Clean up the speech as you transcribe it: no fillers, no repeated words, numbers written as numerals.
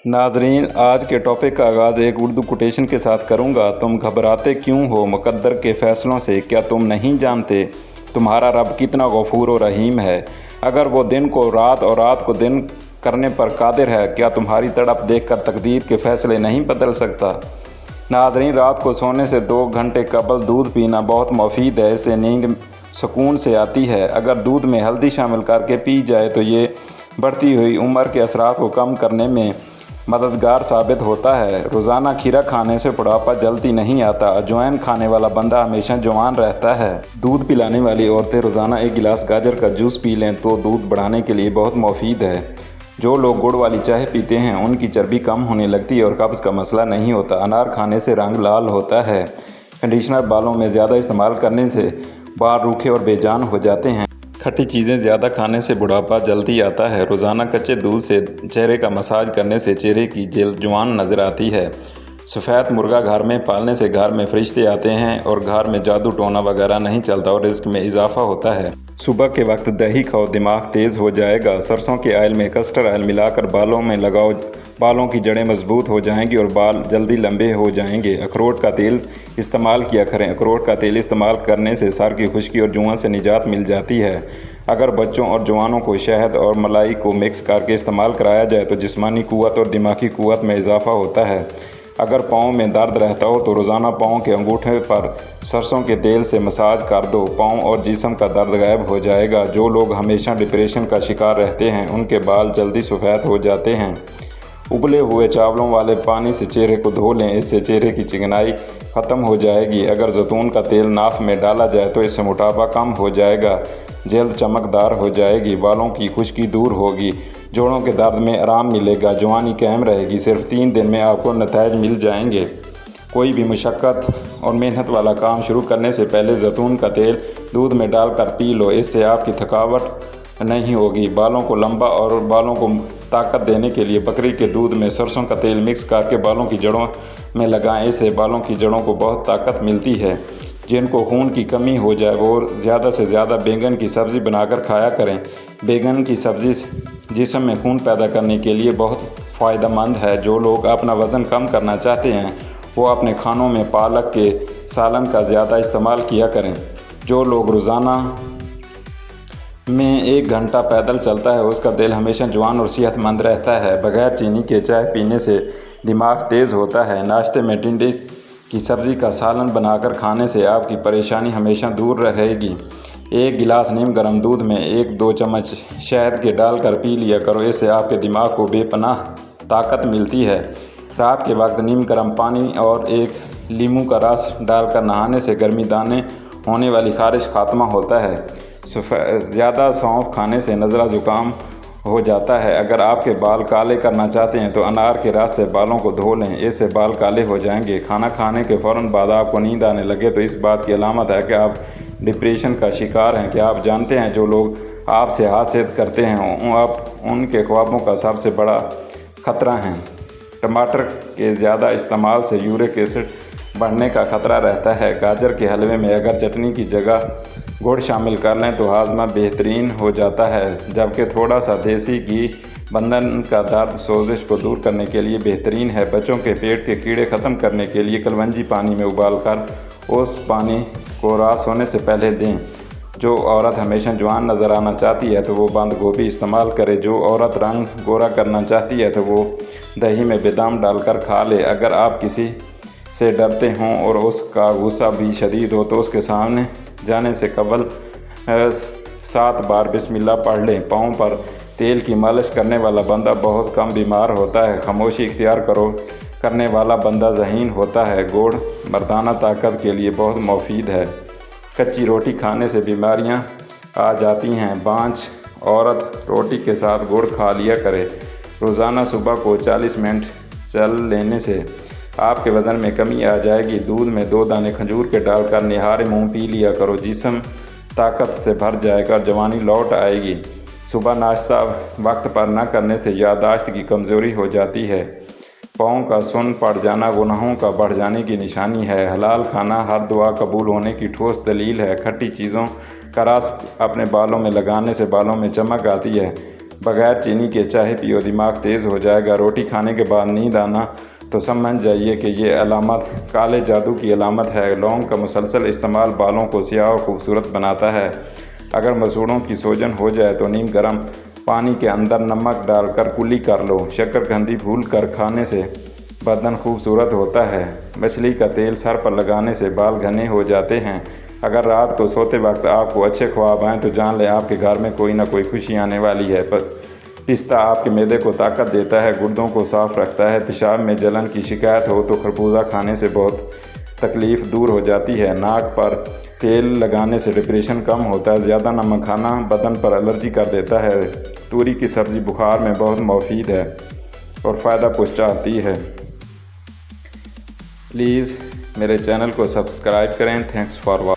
नाजरीन, आज के टॉपिक का आगाज़ एक उर्दू कोटेशन के साथ करूँगा। तुम घबराते क्यों हो मुक़द्दर के फ़ैसलों से? क्या तुम नहीं जानते तुम्हारा रब कितना गफ़ूर और रहीम है? अगर वो दिन को रात और रात को दिन करने पर कादिर है, क्या तुम्हारी तड़प देखकर तकदीर के फ़ैसले नहीं बदल सकता? नाजरीन, रात को सोने से 2 घंटे कबल दूध पीना बहुत मुफीद है। इससे नींद सुकून से आती है। अगर दूध में हल्दी शामिल करके पी जाए तो ये बढ़ती हुई उम्र के असरात को कम करने में मददगार साबित होता है। रोज़ाना खीरा खाने से बुढ़ापा जल्दी नहीं आता। अजवाइन खाने वाला बंदा हमेशा जवान रहता है। दूध पिलाने वाली औरतें रोज़ाना 1 गिलास गाजर का जूस पी लें तो दूध बढ़ाने के लिए बहुत मुफीद है। जो लोग गुड़ वाली चाय पीते हैं उनकी चर्बी कम होने लगती है और कब्ज़ का मसला नहीं होता। अनार खाने से रंग लाल होता है। कंडीशनर बालों में ज़्यादा इस्तेमाल करने से बाल रूखे और बेजान हो जाते हैं। खट्टी चीज़ें ज़्यादा खाने से बुढ़ापा जल्दी आता है। रोज़ाना कच्चे दूध से चेहरे का मसाज करने से चेहरे की जेल्द जवान नज़र आती है। सफ़ेद मुर्गा घर में पालने से घर में फरिश्ते आते हैं और घर में जादू टोना वगैरह नहीं चलता और रिस्क में इजाफा होता है। सुबह के वक्त दही खाओ, दिमाग तेज़ हो जाएगा। सरसों के आयल में कस्टर्ड आयल मिलाकर बालों में लगाओ, बालों की जड़ें मजबूत हो जाएंगी और बाल जल्दी लंबे हो जाएंगे। अखरोट का तेल इस्तेमाल किया करें। अखरोट का तेल इस्तेमाल करने से सर की खुश्की और जुआं से निजात मिल जाती है। अगर बच्चों और जवानों को शहद और मलाई को मिक्स करके इस्तेमाल कराया जाए तो जिस्मानी क़ुव्वत और दिमागी क़ुव्वत में इजाफा होता है। अगर पाँव में दर्द रहता हो तो रोज़ाना पाँव के अंगूठे पर सरसों के तेल से मसाज कर दो। पाँव और जिस्म का दर्द गायब हो जाएगा। जो लोग हमेशा डिप्रेशन का शिकार रहते हैं उनके बाल जल्दी सफ़ेद हो जाते हैं। उबले हुए चावलों वाले पानी से चेहरे को धो लें, इससे चेहरे की चिकनाई ख़त्म हो जाएगी। अगर जैतून का तेल नाफ में डाला जाए तो इससे मोटापा कम हो जाएगा, जल्द चमकदार हो जाएगी, बालों की खुश्की दूर होगी, जोड़ों के दर्द में आराम मिलेगा, जवानी कायम रहेगी। सिर्फ 3 दिन में आपको नतीजे मिल जाएंगे। कोई भी मुशक्क़त और मेहनत वाला काम शुरू करने से पहले जैतून का तेल दूध में डालकर पी लो, इससे आपकी थकावट नहीं होगी। बालों को लंबा और बालों को ताकत देने के लिए बकरी के दूध में सरसों का तेल मिक्स करके बालों की जड़ों में लगाएं, इससे बालों की जड़ों को बहुत ताकत मिलती है। जिनको खून की कमी हो जाए वो ज़्यादा से ज़्यादा बैंगन की सब्ज़ी बनाकर खाया करें। बैंगन की सब्ज़ी जिस्म में खून पैदा करने के लिए बहुत फ़ायदेमंद है। जो लोग अपना वज़न कम करना चाहते हैं वो अपने खानों में पालक के सालन का ज़्यादा इस्तेमाल किया करें। जो लोग रोज़ाना में 1 घंटा पैदल चलता है उसका दिल हमेशा जवान और सेहतमंद रहता है। बग़ैर चीनी के चाय पीने से दिमाग तेज़ होता है। नाश्ते में टिंडे की सब्ज़ी का सालन बनाकर खाने से आपकी परेशानी हमेशा दूर रहेगी। 1 गिलास नीम गर्म दूध में 1-2 चम्मच शहद के डालकर पी लिया करो, इससे आपके दिमाग को बेपनाह ताकत मिलती है। रात के वक्त नीम गर्म पानी और 1 लीमू का रस डालकर नहाने से गर्मी दाने होने वाली खारिश खात्मा होता है। ज़्यादा सौंफ खाने से नज़ला ज़ुकाम हो जाता है। अगर आपके बाल काले करना चाहते हैं तो अनार के रस से बालों को धो लें, इससे बाल काले हो जाएंगे। खाना खाने के फ़ौरन बाद आपको नींद आने लगे तो इस बात की अलामत है कि आप डिप्रेशन का शिकार हैं। क्या आप जानते हैं जो लोग आपसे हासियत करते हैं आप उनके ख्वाबों का सबसे बड़ा ख़तरा हैं। टमाटर के ज़्यादा इस्तेमाल से यूरिक एसिड बढ़ने का ख़तरा रहता है। गाजर के हलवे में अगर चटनी की जगह गुड़ शामिल कर लें तो हाजमा बेहतरीन हो जाता है, जबकि थोड़ा सा देसी घी बंदन का दर्द सोजिश को दूर करने के लिए बेहतरीन है। बच्चों के पेट के कीड़े ख़त्म करने के लिए कलवंजी पानी में उबालकर उस पानी को रात सोने से पहले दें। जो औरत हमेशा जवान नज़र आना चाहती है तो वो बंद गोभी इस्तेमाल करे। जो औरत रंग गोरा करना चाहती है तो वो दही में बादाम डालकर खा ले। अगर आप किसी से डरते हों और उसका गुस्सा भी शदीद हो तो उसके सामने जाने से कबल 7 बार बिस्मिल्लाह पढ़ लें। पाँव पर तेल की मालिश करने वाला बंदा बहुत कम बीमार होता है। खामोशी इख्तियार करने वाला बंदा ज़हीन होता है। गुड़ मर्दाना ताकत के लिए बहुत मुफीद है। कच्ची रोटी खाने से बीमारियां आ जाती हैं। बांझ औरत रोटी के साथ गुड़ खा लिया करे। रोज़ाना सुबह को 40 मिनट चल लेने से आपके वज़न में कमी आ जाएगी। दूध में 2 दाने खजूर के डालकर निहारे मुंह पी लिया करो, जिस्म ताकत से भर जाएगा और जवानी लौट आएगी। सुबह नाश्ता वक्त पर न करने से याददाश्त की कमज़ोरी हो जाती है। पाँव का सुन्न पड़ जाना गुनाहों का बढ़ जाने की निशानी है। हलाल खाना हर दुआ कबूल होने की ठोस दलील है। खट्टी चीज़ों का रस अपने बालों में लगाने से बालों में चमक आती है। बगैर चीनी के चाय पियो, दिमाग तेज़ हो जाएगा। रोटी खाने के बाद नींद आना तो समझ जाइए कि ये अलामत काले जादू की अलामत है। लौंग का मुसलसल इस्तेमाल बालों को सियाह और खूबसूरत बनाता है। अगर मसूड़ों की सूजन हो जाए तो नीम गर्म पानी के अंदर नमक डालकर कुल्ली कर लो। शक्करकंदी भून कर खाने से बदन खूबसूरत होता है। मछली का तेल सर पर लगाने से बाल घने हो जाते हैं। अगर रात को सोते वक्त आपको अच्छे ख्वाब आएँ तो जान लें आपके घर में कोई ना कोई खुशी आने वाली है। पिस्ता आपके मैदे को ताकत देता है, गुर्दों को साफ रखता है। पेशाब में जलन की शिकायत हो तो खरबूजा खाने से बहुत तकलीफ़ दूर हो जाती है। नाक पर तेल लगाने से डिप्रेशन कम होता है। ज़्यादा नमक खाना बदन पर एलर्जी कर देता है। तूरी की सब्ज़ी बुखार में बहुत मुफीद है और फ़ायदा पहुँचाती है। प्लीज़ मेरे चैनल को सब्सक्राइब करें। Thanks for watching.